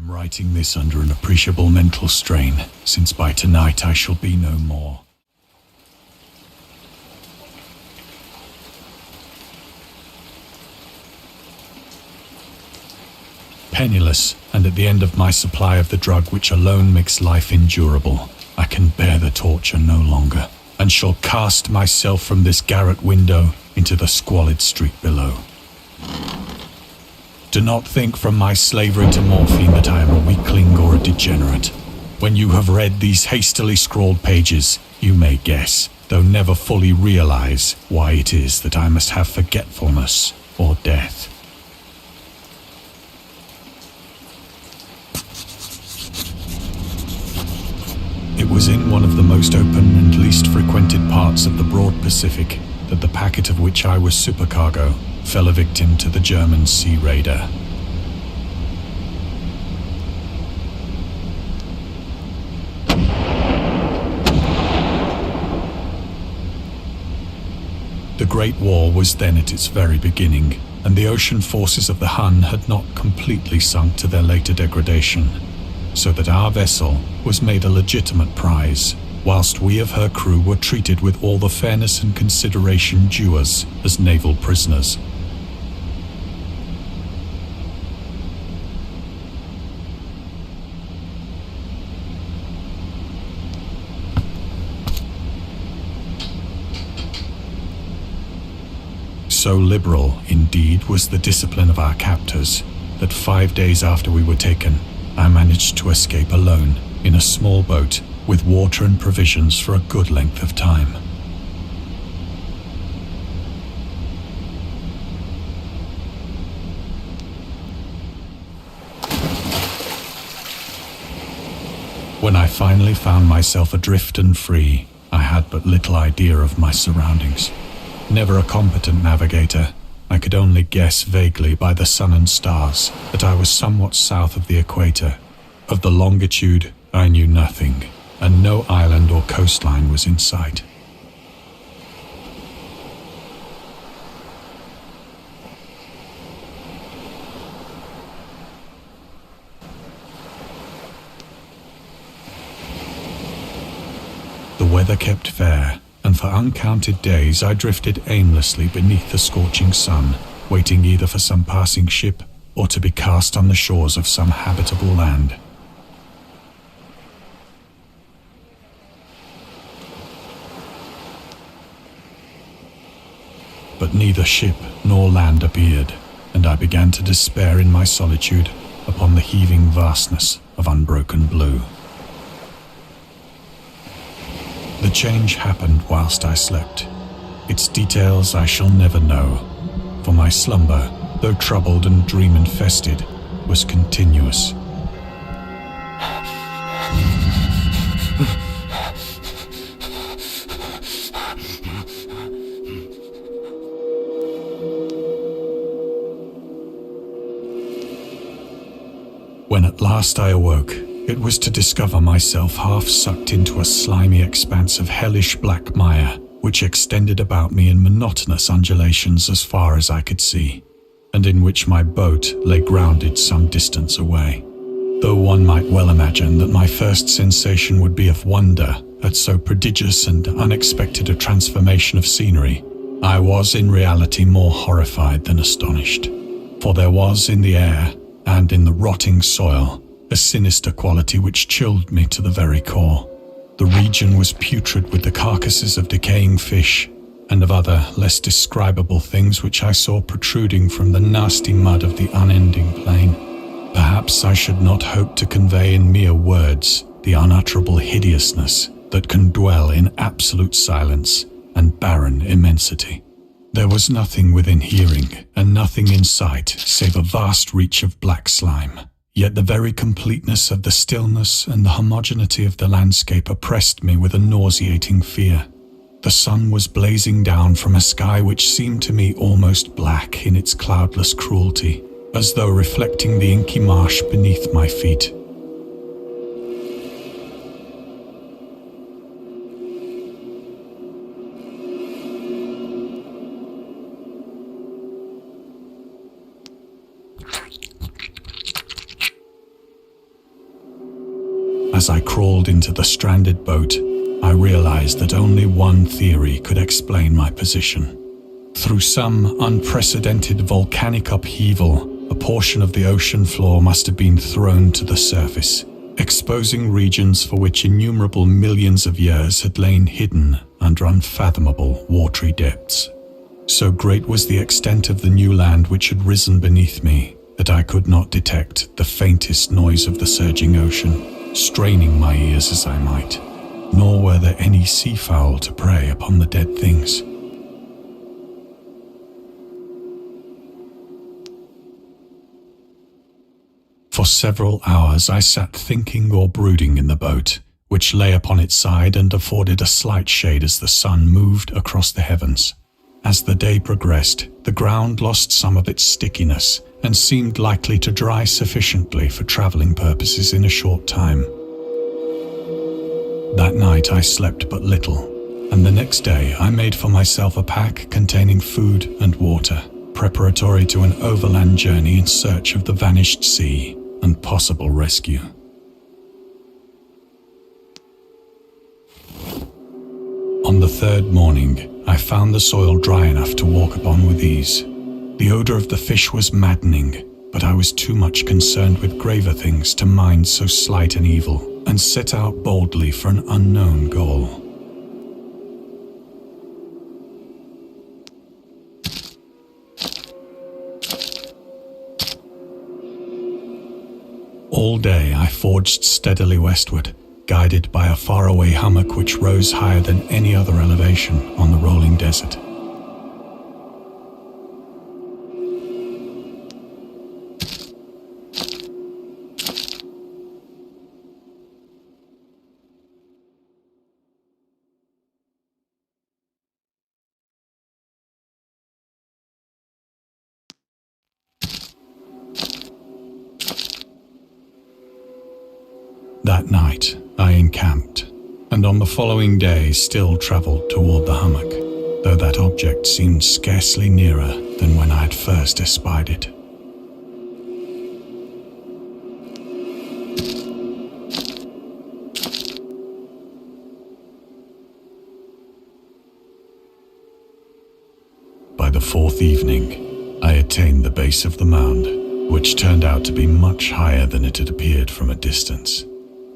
am writing this under an appreciable mental strain, since by tonight I shall be no more. Penniless, and at the end of my supply of the drug which alone makes life endurable, I can bear the torture no longer, and shall cast myself from this garret window into the squalid street below. Do not think from my slavery to morphine that I am a weakling or a degenerate. When you have read these hastily scrawled pages, you may guess, though never fully realize, why it is that I must have forgetfulness or death. It was in one of the most open and least frequented parts of the broad Pacific that the packet of which I was supercargo fell a victim to the German sea raider. The Great War was then at its very beginning, and the ocean forces of the Hun had not completely sunk to their later degradation, so that our vessel was made a legitimate prize, whilst we of her crew were treated with all the fairness and consideration due us as naval prisoners. So liberal, indeed, was the discipline of our captors, that 5 days after we were taken, I managed to escape alone in a small boat with water and provisions for a good length of time. When I finally found myself adrift and free, I had but little idea of my surroundings. Never a competent navigator, I could only guess vaguely by the sun and stars that I was somewhat south of the equator. Of the longitude, I knew nothing, and no island or coastline was in sight. The weather kept fair, and for uncounted days I drifted aimlessly beneath the scorching sun, waiting either for some passing ship or to be cast on the shores of some habitable land. But neither ship nor land appeared, and I began to despair in my solitude upon the heaving vastness of unbroken blue. The change happened whilst I slept. Its details I shall never know, for my slumber, though troubled and dream-infested, was continuous. When at last I awoke, it was to discover myself half sucked into a slimy expanse of hellish black mire, which extended about me in monotonous undulations as far as I could see, and in which my boat lay grounded some distance away. Though one might well imagine that my first sensation would be of wonder at so prodigious and unexpected a transformation of scenery, I was in reality more horrified than astonished, for there was in the air and in the rotting soil a sinister quality which chilled me to the very core. The region was putrid with the carcasses of decaying fish and of other less describable things which I saw protruding from the nasty mud of the unending plain. Perhaps I should not hope to convey in mere words the unutterable hideousness that can dwell in absolute silence and barren immensity. There was nothing within hearing and nothing in sight save a vast reach of black slime. Yet the very completeness of the stillness and the homogeneity of the landscape oppressed me with a nauseating fear. The sun was blazing down from a sky which seemed to me almost black in its cloudless cruelty, as though reflecting the inky marsh beneath my feet. As I crawled into the stranded boat, I realized that only one theory could explain my position. Through some unprecedented volcanic upheaval, a portion of the ocean floor must have been thrown to the surface, exposing regions for which innumerable millions of years had lain hidden under unfathomable watery depths. So great was the extent of the new land which had risen beneath me that I could not detect the faintest noise of the surging ocean, straining my ears as I might, nor were there any seafowl to prey upon the dead things. For several hours I sat thinking or brooding in the boat, which lay upon its side and afforded a slight shade as the sun moved across the heavens. As the day progressed, the ground lost some of its stickiness and seemed likely to dry sufficiently for traveling purposes in a short time. That night I slept but little, and the next day I made for myself a pack containing food and water, preparatory to an overland journey in search of the vanished sea and possible rescue. On the third morning, I found the soil dry enough to walk upon with ease. The odor of the fish was maddening, but I was too much concerned with graver things to mind so slight an evil, and set out boldly for an unknown goal. All day I forged steadily westward, guided by a faraway hummock which rose higher than any other elevation on the rolling desert. That night, I encamped, and on the following day still travelled toward the hummock, though that object seemed scarcely nearer than when I had first espied it. By the fourth evening, I attained the base of the mound, which turned out to be much higher than it had appeared from a distance.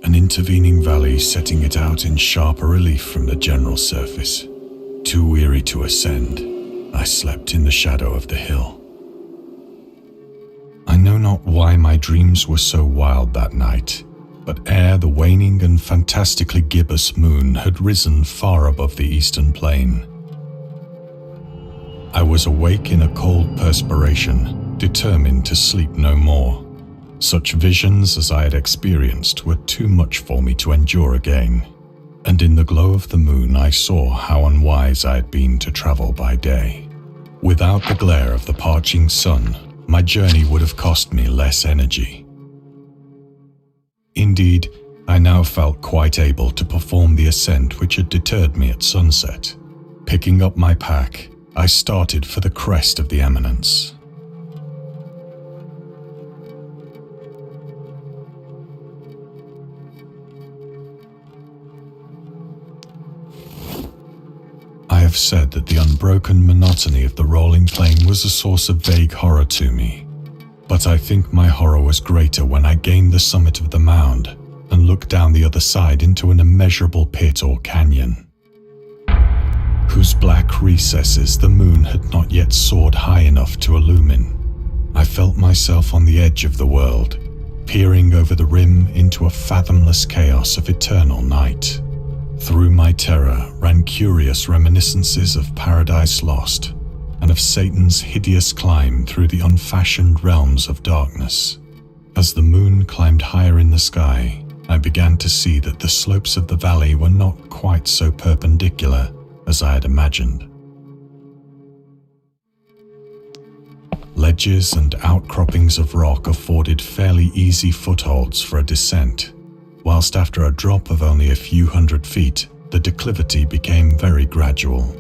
An intervening valley setting it out in sharper relief from the general surface. Too weary to ascend, I slept in the shadow of the hill. I know not why my dreams were so wild that night, but ere the waning and fantastically gibbous moon had risen far above the eastern plain, I was awake in a cold perspiration, determined to sleep no more. Such visions as I had experienced were too much for me to endure again, and in the glow of the moon I saw how unwise I had been to travel by day. Without the glare of the parching sun, my journey would have cost me less energy. Indeed, I now felt quite able to perform the ascent which had deterred me at sunset. Picking up my pack, I started for the crest of the eminence. I have said that the unbroken monotony of the rolling plain was a source of vague horror to me, but I think my horror was greater when I gained the summit of the mound and looked down the other side into an immeasurable pit or canyon, whose black recesses the moon had not yet soared high enough to illumine. I felt myself on the edge of the world, peering over the rim into a fathomless chaos of eternal night. Through my terror ran curious reminiscences of Paradise Lost and of Satan's hideous climb through the unfashioned realms of darkness. As the moon climbed higher in the sky, I began to see that the slopes of the valley were not quite so perpendicular as I had imagined. Ledges and outcroppings of rock afforded fairly easy footholds for a descent, whilst after a drop of only a few hundred feet, the declivity became very gradual.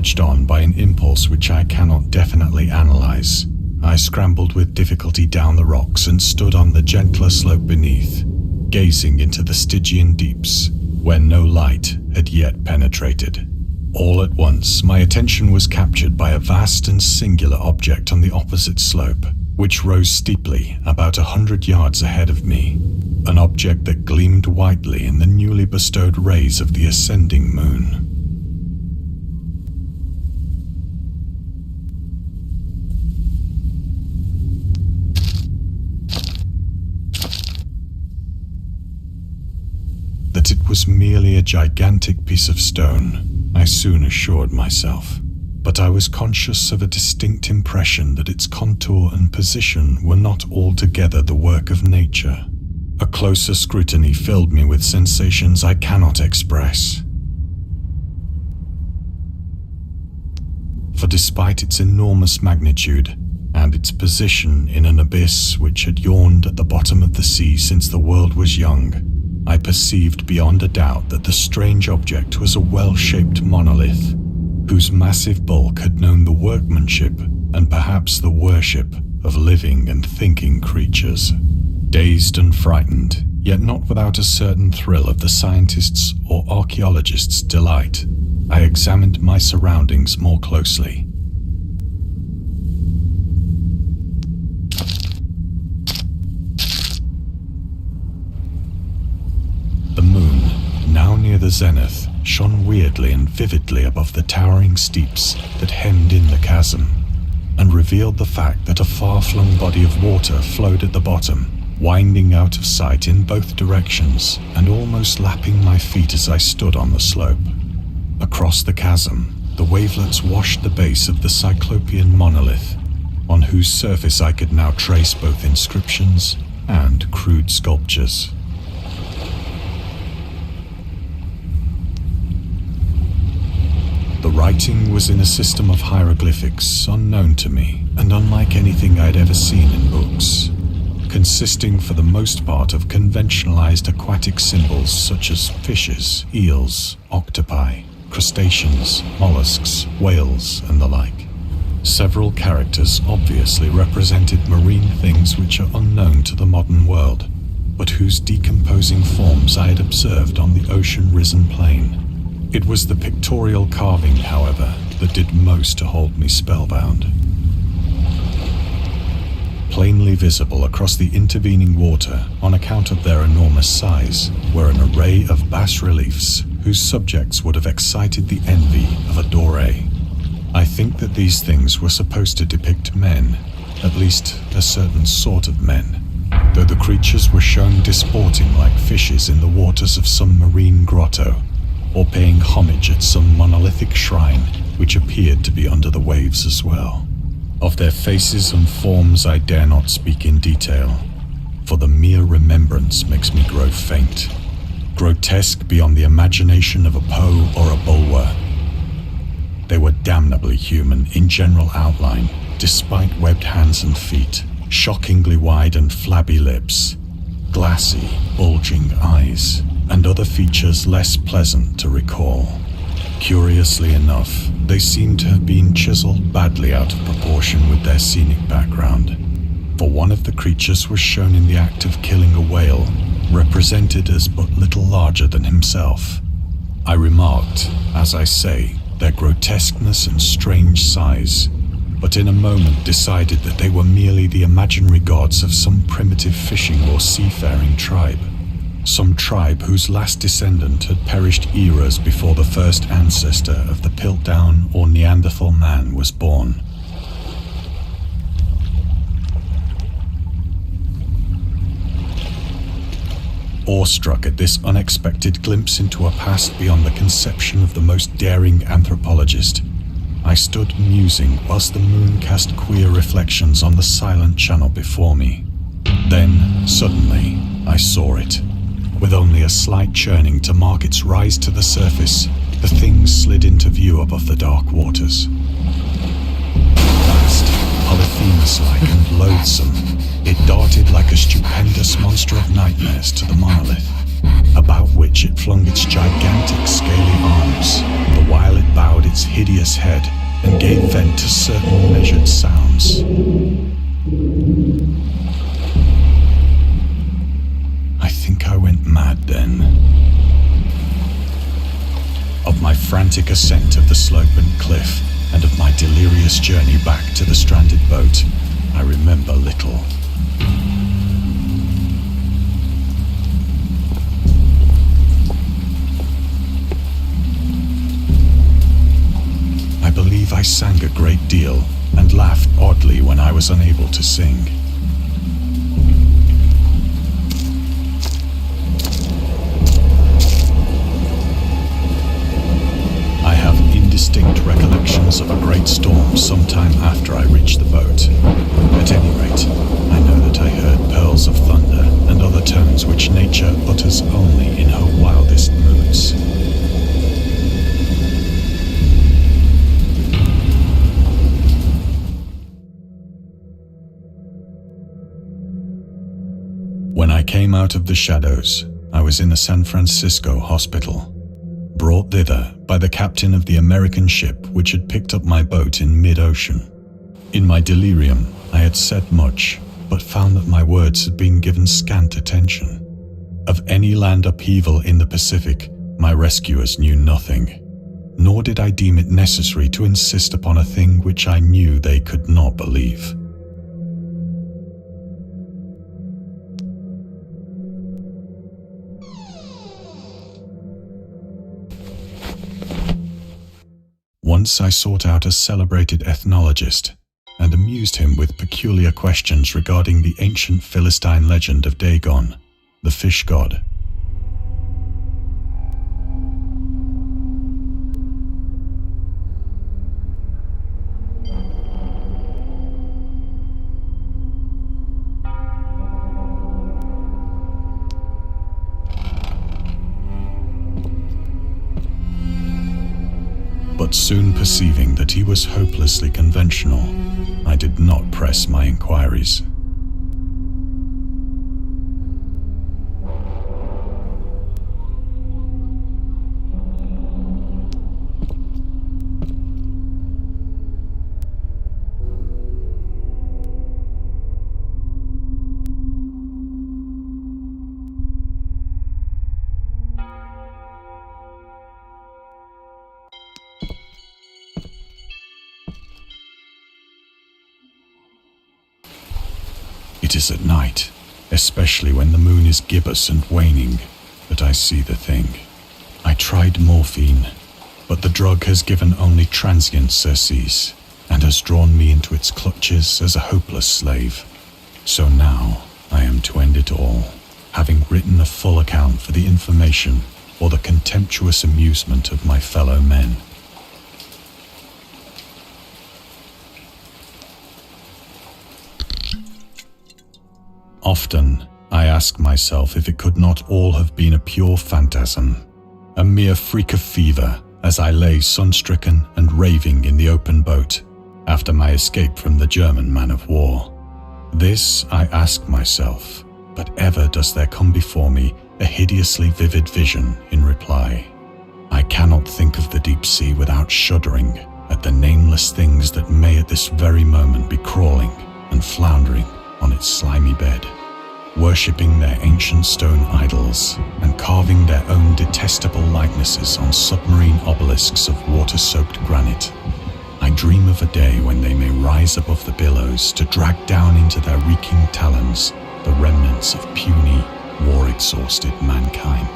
urged on by an impulse which I cannot definitely analyze, I scrambled with difficulty down the rocks and stood on the gentler slope beneath, gazing into the Stygian deeps, where no light had yet penetrated. All at once, my attention was captured by a vast and singular object on the opposite slope, which rose steeply about 100 yards ahead of me, an object that gleamed whitely in the newly bestowed rays of the ascending moon. That it was merely a gigantic piece of stone, I soon assured myself, but I was conscious of a distinct impression that its contour and position were not altogether the work of nature. A closer scrutiny filled me with sensations I cannot express. For despite its enormous magnitude, and its position in an abyss which had yawned at the bottom of the sea since the world was young, I perceived beyond a doubt that the strange object was a well-shaped monolith, whose massive bulk had known the workmanship and perhaps the worship of living and thinking creatures. Dazed and frightened, yet not without a certain thrill of the scientist's or archaeologist's delight, I examined my surroundings more closely. The moon, now near the zenith, shone weirdly and vividly above the towering steeps that hemmed in the chasm, and revealed the fact that a far-flung body of water flowed at the bottom, winding out of sight in both directions and almost lapping my feet as I stood on the slope. Across the chasm, the wavelets washed the base of the Cyclopean monolith, on whose surface I could now trace both inscriptions and crude sculptures. The writing was in a system of hieroglyphics unknown to me and unlike anything I'd ever seen in books, consisting for the most part of conventionalized aquatic symbols such as fishes, eels, octopi, crustaceans, mollusks, whales, and the like. Several characters obviously represented marine things which are unknown to the modern world, but whose decomposing forms I had observed on the ocean-risen plain. It was the pictorial carving, however, that did most to hold me spellbound. Plainly visible across the intervening water, on account of their enormous size, were an array of bas-reliefs whose subjects would have excited the envy of a Doré. I think that these things were supposed to depict men, at least a certain sort of men, though the creatures were shown disporting like fishes in the waters of some marine grotto, or paying homage at some monolithic shrine which appeared to be under the waves as well. Of their faces and forms I dare not speak in detail, for the mere remembrance makes me grow faint, grotesque beyond the imagination of a Poe or a Bulwer. They were damnably human in general outline, despite webbed hands and feet, shockingly wide and flabby lips, glassy, bulging eyes, and other features less pleasant to recall. Curiously enough, they seem to have been chiseled badly out of proportion with their scenic background, for one of the creatures was shown in the act of killing a whale, represented as but little larger than himself. I remarked, as I say, their grotesqueness and strange size, but in a moment decided that they were merely the imaginary gods of some primitive fishing or seafaring tribe. Some tribe whose last descendant had perished eras before the first ancestor of the Piltdown or Neanderthal man was born. Awestruck at this unexpected glimpse into a past beyond the conception of the most daring anthropologist, I stood musing whilst the moon cast queer reflections on the silent channel before me. Then, suddenly, I saw it. With only a slight churning to mark its rise to the surface, the thing slid into view above the dark waters. Vast, Polyphemus-like and loathsome, it darted like a stupendous monster of nightmares to the monolith, about which it flung its gigantic scaly arms, the while it bowed its hideous head and gave vent to certain measured sounds. I think I went mad then. Of my frantic ascent of the sloping cliff and of my delirious journey back to the stranded boat, I remember little. I believe I sang a great deal and laughed oddly when I was unable to sing. I have indistinct recollections of a great storm sometime after I reached the boat. At any rate, I know that I heard pearls of thunder and other tones which nature utters only in her wildest moods. When I came out of the shadows, I was in a San Francisco hospital, brought thither by the captain of the American ship which had picked up my boat in mid-ocean. In my delirium, I had said much, but found that my words had been given scant attention. Of any land upheaval in the Pacific, my rescuers knew nothing, nor did I deem it necessary to insist upon a thing which I knew they could not believe. Once I sought out a celebrated ethnologist and amused him with peculiar questions regarding the ancient Philistine legend of Dagon, the fish god. But soon perceiving that he was hopelessly conventional, I did not press my inquiries. It is at night, especially when the moon is gibbous and waning, that I see the thing. I tried morphine, but the drug has given only transient surcease and has drawn me into its clutches as a hopeless slave. So now I am to end it all, having written a full account for the information or the contemptuous amusement of my fellow men. Often, I ask myself if it could not all have been a pure phantasm, a mere freak of fever, as I lay sun-stricken and raving in the open boat after my escape from the German man-of-war. This I ask myself, but ever does there come before me a hideously vivid vision in reply. I cannot think of the deep sea without shuddering at the nameless things that may at this very moment be crawling and floundering on its slimy bed, worshipping their ancient stone idols and carving their own detestable likenesses on submarine obelisks of water-soaked granite. I dream of a day when they may rise above the billows to drag down into their reeking talons the remnants of puny, war-exhausted mankind.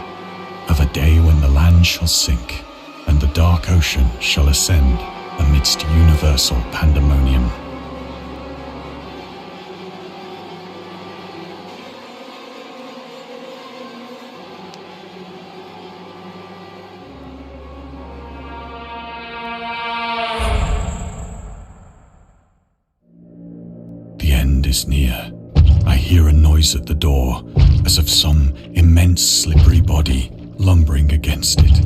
Of a day when the land shall sink and the dark ocean shall ascend amidst universal pandemonium. Is near. I hear a noise at the door, as of some immense slippery body lumbering against it.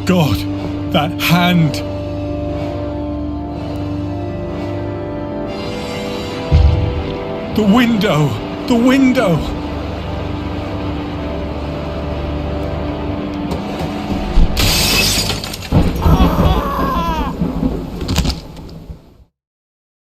God, that hand! The window! The window!